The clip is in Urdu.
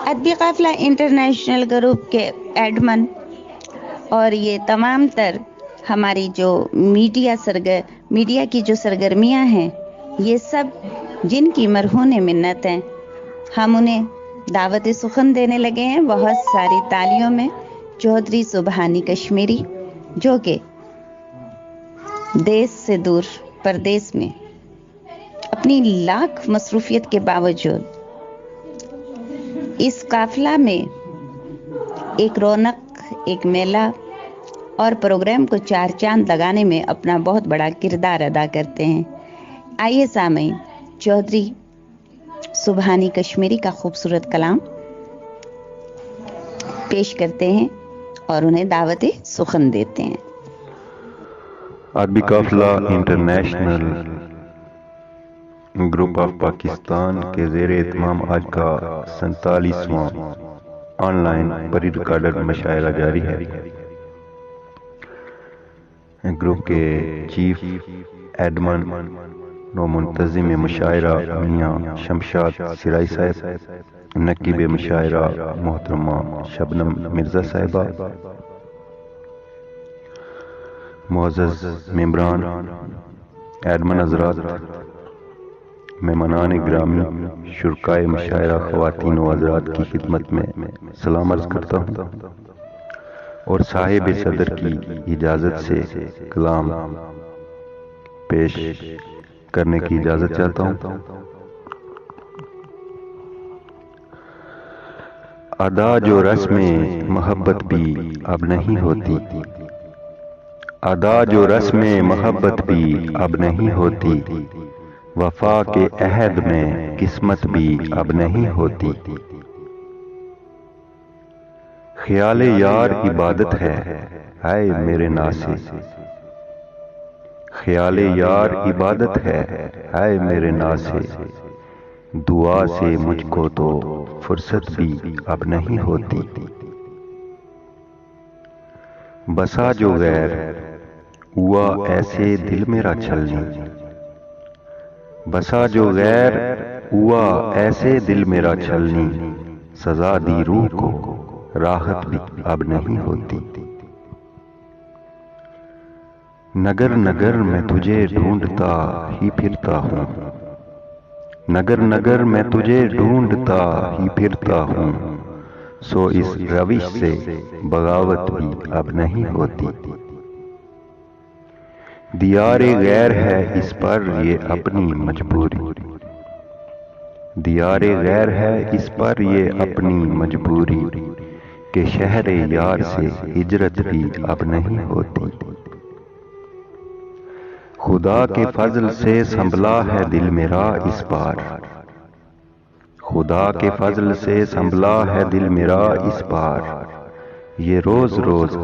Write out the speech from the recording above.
ادبی قافلہ انٹرنیشنل گروپ کے ایڈمن اور یہ تمام تر ہماری جو میڈیا کی جو سرگرمیاں ہیں، یہ سب جن کی مرہون منت ہیں، ہم انہیں دعوت سخن دینے لگے ہیں بہت ساری تالیوں میں۔ چودھری سبحانی کشمیری جو کہ دیس سے دور پردیس میں اپنی لاکھ مصروفیت کے باوجود اس قافلہ میں ایک رونق، ایک میلہ اور پروگرام کو چار چاند لگانے میں اپنا بہت بڑا کردار ادا کرتے ہیں۔ آئیے سامعین، چودھری سبحانی کشمیری کا خوبصورت کلام پیش کرتے ہیں اور انہیں دعوت سخن دیتے ہیں۔ ادبی قافلہ انٹرنیشنل گروپ آف پاکستان کے زیر اہتمام آج کا 47واں آن لائن پری ریکارڈڈ مشاعرہ جاری ہے۔ گروپ کے چیف ایڈمن و منتظم مشاعرہ میاں شمشاد سرائی صاحب، نقیب مشاعرہ محترمہ شبنم مرزا صاحبہ، معزز ممبران، ایڈمن حضرات، مہمانان گرامی، شرکائے مشاعرہ خواتین و حضرات کی خدمت میں سلام عرض کرتا ہوں اور صاحب صدر کی اجازت سے کلام پیش کرنے کی اجازت چاہتا ہوں۔ ادا جو رسم محبت بھی اب نہیں ہوتی، ادا جو رسم محبت بھی اب نہیں ہوتی، وفا کے عہد میں قسمت بھی اب نہیں ہوتی، خیال یار عبادت ہے اے میرے ناصر، خیال یار عبادت ہے اے میرے ناصر، دعا سے مجھ کو تو فرصت بھی اب نہیں ہوتی، بسا جو غیر ہوا ایسے دل میرا چھلنی، بسا جو غیر ہوا ایسے دل میرا چھلنی، سزا دی روح کو راحت بھی اب نہیں ہوتی، نگر نگر میں تجھے ڈھونڈتا ہی پھرتا ہوں، نگر نگر میں تجھے ڈھونڈتا ہی پھرتا ہوں، سو اس روش سے بغاوت بھی اب نہیں ہوتی، دیار غیر ہے اس پر یہ اپنی مجبوری، دیار غیر ہے اس پر یہ اپنی مجبوری، کہ شہر یار سے ہجرت بھی اب نہیں ہوتی، خدا کے فضل سے سنبھلا ہے دل میرا اس بار، خدا کے فضل سے سنبھلا ہے دل میرا اس بار، یہ روز روز